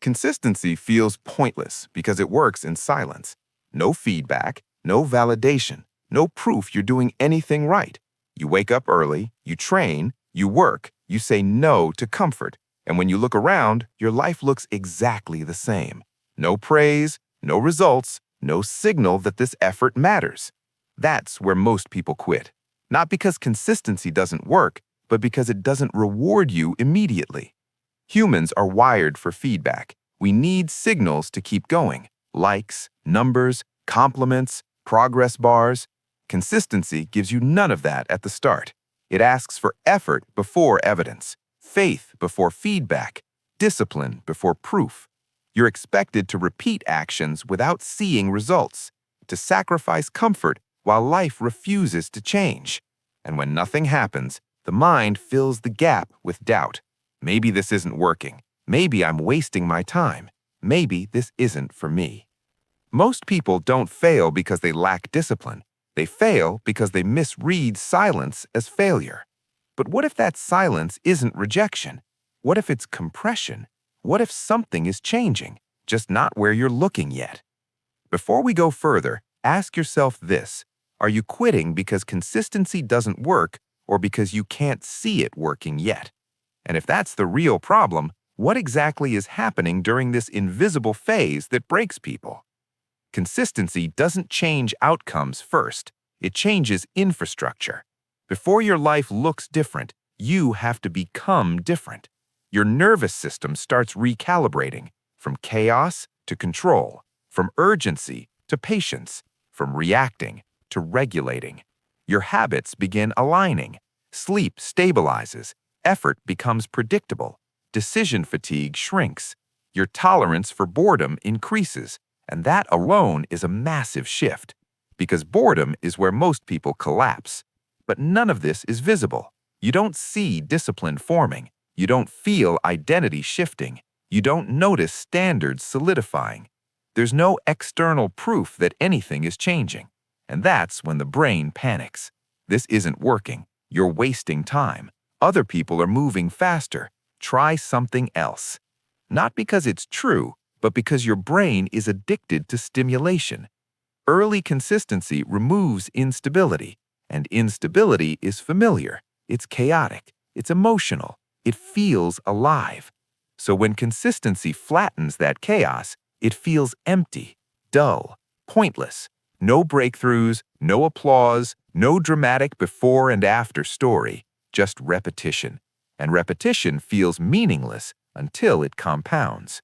Consistency feels pointless because it works in silence. No feedback, no validation, no proof you're doing anything right. You wake up early, you train, you work, you say no to comfort. And when you look around, your life looks exactly the same. No praise, no results, no signal that this effort matters. That's where most people quit. Not because consistency doesn't work, but because it doesn't reward you immediately. Humans are wired for feedback. We need signals to keep going. Likes, numbers, compliments, progress bars. Consistency gives you none of that at the start. It asks for effort before evidence, faith before feedback, discipline before proof. You're expected to repeat actions without seeing results, to sacrifice comfort while life refuses to change. And when nothing happens, the mind fills the gap with doubt. Maybe this isn't working. Maybe I'm wasting my time. Maybe this isn't for me. Most people don't fail because they lack discipline. They fail because they misread silence as failure. But what if that silence isn't rejection? What if it's compression? What if something is changing, just not where you're looking yet? Before we go further, ask yourself this. Are you quitting because consistency doesn't work or because you can't see it working yet? And if that's the real problem, what exactly is happening during this invisible phase that breaks people? Consistency doesn't change outcomes first. It changes infrastructure. Before your life looks different, you have to become different. Your nervous system starts recalibrating from chaos to control, from urgency to patience, from reacting to regulating. Your habits begin aligning. Sleep stabilizes. Effort becomes predictable. Decision fatigue shrinks. Your tolerance for boredom increases. And that alone is a massive shift, because boredom is where most people collapse. But none of this is visible. You don't see discipline forming. You don't feel identity shifting. You don't notice standards solidifying. There's no external proof that anything is changing. And that's when the brain panics. This isn't working. You're wasting time. Other people are moving faster. Try something else. Not because it's true, but because your brain is addicted to stimulation. Early consistency removes instability, and instability is familiar. It's chaotic. It's emotional. It feels alive. So when consistency flattens that chaos, it feels empty, dull, pointless. No breakthroughs, no applause, no dramatic before and after story. Just repetition. And repetition feels meaningless until it compounds.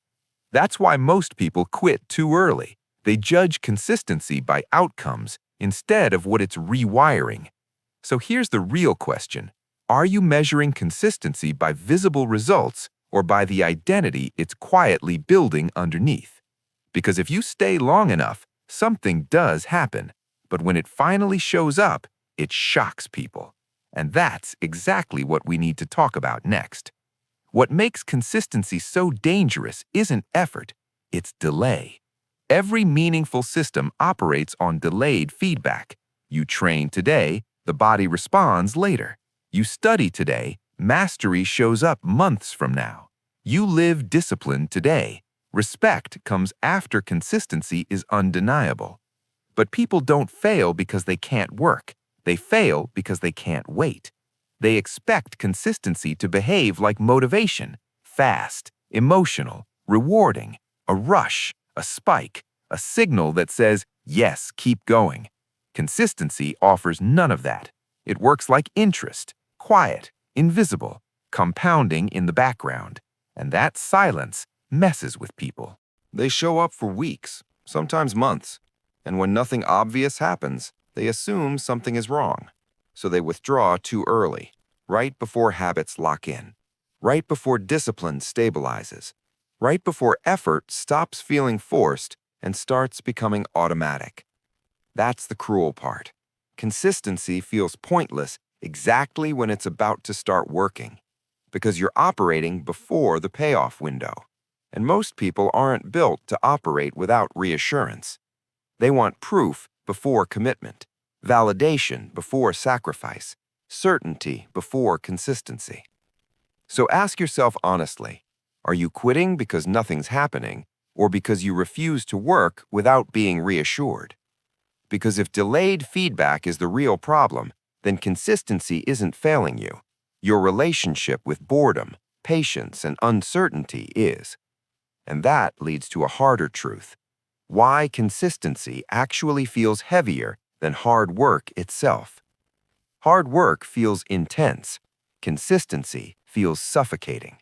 That's why most people quit too early. They judge consistency by outcomes instead of what it's rewiring. So here's the real question. Are you measuring consistency by visible results or by the identity it's quietly building underneath? Because if you stay long enough, something does happen. But when it finally shows up, it shocks people. And that's exactly what we need to talk about next. What makes consistency so dangerous isn't effort, it's delay. Every meaningful system operates on delayed feedback. You train today, the body responds later. You study today, mastery shows up months from now. You live discipline today. Respect comes after consistency is undeniable. But people don't fail because they can't work. They fail because they can't wait. They expect consistency to behave like motivation, fast, emotional, rewarding, a rush, a spike, a signal that says, yes, keep going. Consistency offers none of that. It works like interest, quiet, invisible, compounding in the background. And that silence messes with people. They show up for weeks, sometimes months, and when nothing obvious happens, they assume something is wrong. So they withdraw too early, right before habits lock in, right before discipline stabilizes, right before effort stops feeling forced and starts becoming automatic. That's the cruel part. Consistency feels pointless exactly when it's about to start working, because you're operating before the payoff window. And most people aren't built to operate without reassurance. They want proof before commitment, validation before sacrifice, certainty before consistency. So ask yourself honestly, Are you quitting because nothing's happening, or because you refuse to work without being reassured? Because if delayed feedback is the real problem, then consistency isn't failing you. Your relationship with boredom, patience, and uncertainty is. And that leads to a harder truth. Why consistency actually feels heavier than hard work itself. Hard work feels intense. Consistency feels suffocating.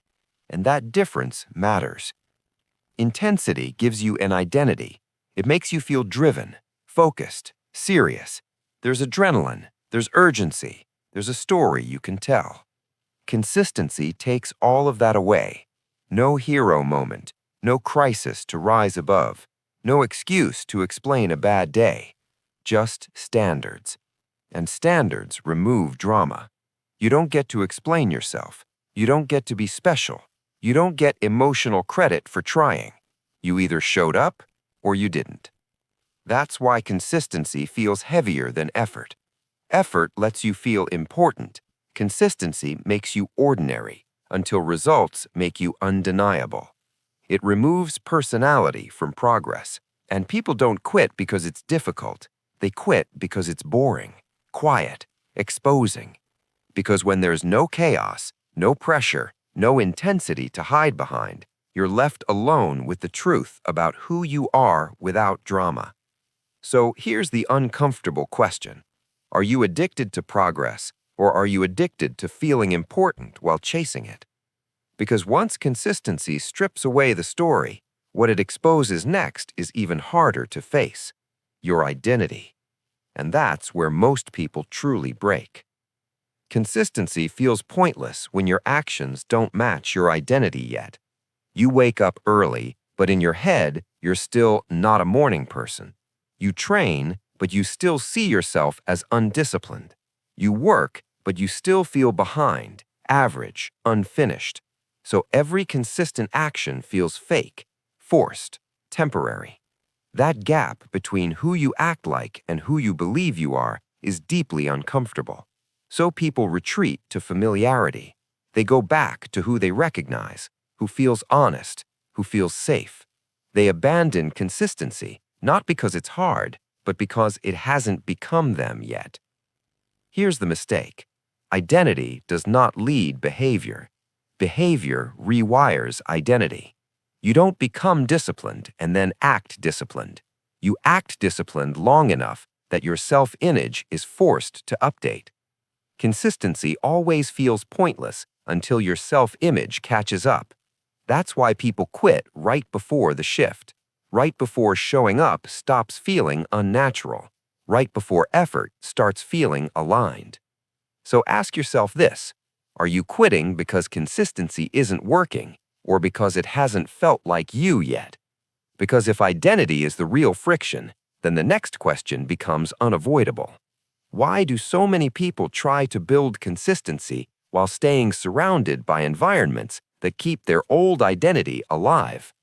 And that difference matters. Intensity gives you an identity. It makes you feel driven, focused, serious. There's adrenaline, there's urgency, there's a story you can tell. Consistency takes all of that away. No hero moment, no crisis to rise above, no excuse to explain a bad day. Just standards. And standards remove drama. You don't get to explain yourself. You don't get to be special. You don't get emotional credit for trying. You either showed up or you didn't. That's why consistency feels heavier than effort. Effort lets you feel important. Consistency makes you ordinary until results make you undeniable. It removes personality from progress. And people don't quit because it's difficult. They quit because it's boring, quiet, exposing. Because when there's no chaos, no pressure, no intensity to hide behind, you're left alone with the truth about who you are without drama. So here's the uncomfortable question. Are you addicted to progress, or are you addicted to feeling important while chasing it? Because once consistency strips away the story, what it exposes next is even harder to face: your identity. And that's where most people truly break. Consistency feels pointless when your actions don't match your identity yet. You wake up early, but in your head, you're still not a morning person. You train, but you still see yourself as undisciplined. You work, but you still feel behind, average, unfinished. So every consistent action feels fake, forced, temporary. That gap between who you act like and who you believe you are is deeply uncomfortable. So people retreat to familiarity. They go back to who they recognize, who feels honest, who feels safe. They abandon consistency, not because it's hard, but because it hasn't become them yet. Here's the mistake. Identity does not lead behavior. Behavior rewires identity. You don't become disciplined and then act disciplined. You act disciplined long enough that your self-image is forced to update. Consistency always feels pointless until your self-image catches up. That's why people quit right before the shift, right before showing up stops feeling unnatural, right before effort starts feeling aligned. So ask yourself this: are you quitting because consistency isn't working, or because it hasn't felt like you yet? Because if identity is the real friction, then the next question becomes unavoidable. Why do so many people try to build consistency while staying surrounded by environments that keep their old identity alive?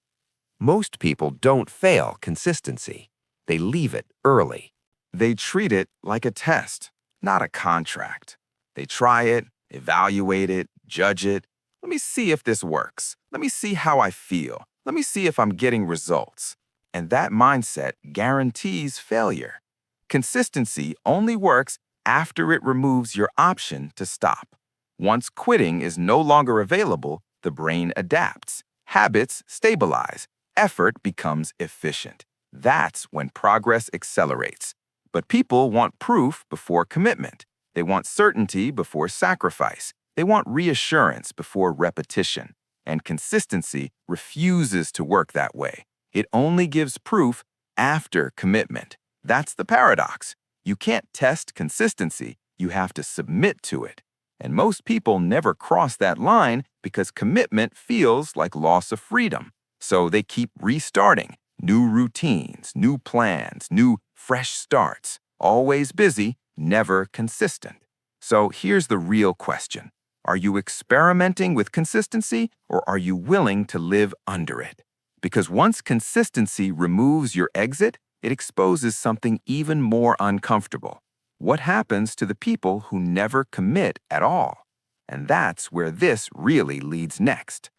Most people don't fail consistency. They leave it early. They treat it like a test, not a contract. They try it, evaluate it, judge it. Let me see if this works. Let me see how I feel. Let me see if I'm getting results. And that mindset guarantees failure. Consistency only works after it removes your option to stop. Once quitting is no longer available, the brain adapts. Habits stabilize. Effort becomes efficient. That's when progress accelerates. But people want proof before commitment. They want certainty before sacrifice. They want reassurance before repetition. And consistency refuses to work that way. It only gives proof after commitment. That's the paradox. You can't test consistency. You have to submit to it. And most people never cross that line because commitment feels like loss of freedom. So they keep restarting. New routines, new plans, new fresh starts. Always busy, never consistent. So here's the real question. Are you experimenting with consistency, or are you willing to live under it? Because once consistency removes your exit, it exposes something even more uncomfortable. What happens to the people who never commit at all? And that's where this really leads next.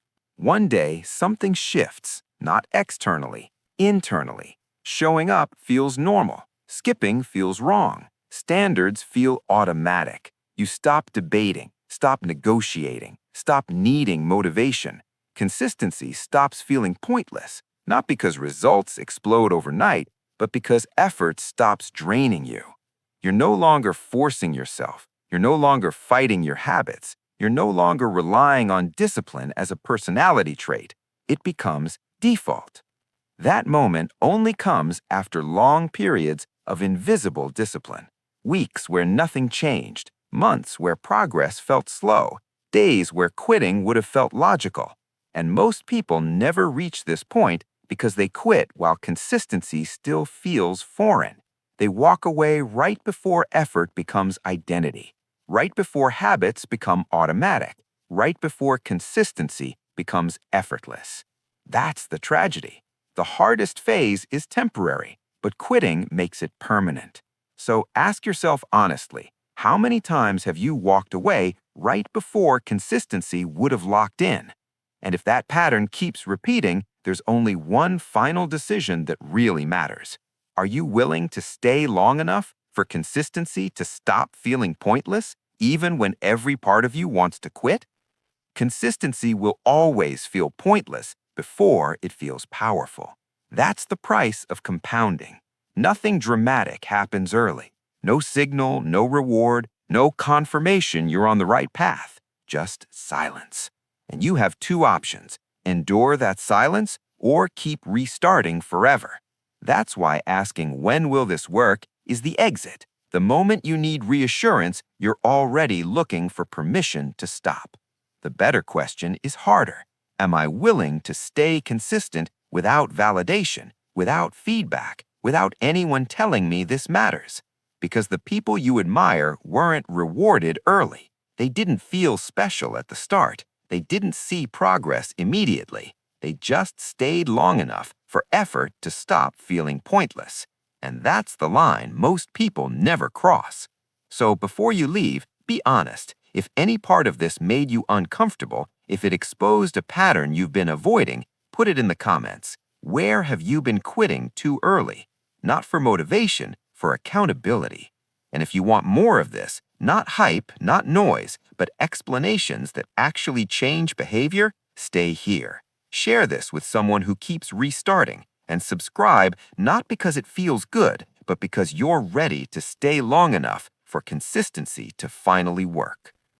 One day, something shifts, not externally, internally. Showing up feels normal. Skipping feels wrong. Standards feel automatic. You stop debating, stop negotiating, stop needing motivation. Consistency stops feeling pointless, not because results explode overnight, but because effort stops draining you. You're no longer forcing yourself. You're no longer fighting your habits. You're no longer relying on discipline as a personality trait. It becomes default. That moment only comes after long periods of invisible discipline. Weeks where nothing changed, months where progress felt slow, days where quitting would have felt logical. And most people never reach this point because they quit while consistency still feels foreign. They walk away right before effort becomes identity, right before habits become automatic, right before consistency becomes effortless. That's the tragedy. The hardest phase is temporary, but quitting makes it permanent. So ask yourself honestly, how many times have you walked away right before consistency would have locked in? And if that pattern keeps repeating, there's only one final decision that really matters. Are you willing to stay long enough for consistency to stop feeling pointless, even when every part of you wants to quit? Consistency will always feel pointless before it feels powerful. That's the price of compounding. Nothing dramatic happens early. No signal, no reward, no confirmation you're on the right path. Just silence. And you have two options: endure that silence or keep restarting forever. That's why asking when will this work is the exit. The moment you need reassurance, you're already looking for permission to stop. The better question is harder. Am I willing to stay consistent without validation, without feedback, without anyone telling me this matters? Because the people you admire weren't rewarded early. They didn't feel special at the start. They didn't see progress immediately. They just stayed long enough for effort to stop feeling pointless. And that's the line most people never cross. So before you leave, be honest. If any part of this made you uncomfortable, if it exposed a pattern you've been avoiding, put it in the comments. Where have you been quitting too early? Not for motivation, for accountability. And if you want more of this, not hype, not noise, but explanations that actually change behavior, stay here. Share this with someone who keeps restarting, and subscribe not because it feels good, but because you're ready to stay long enough for consistency to finally work.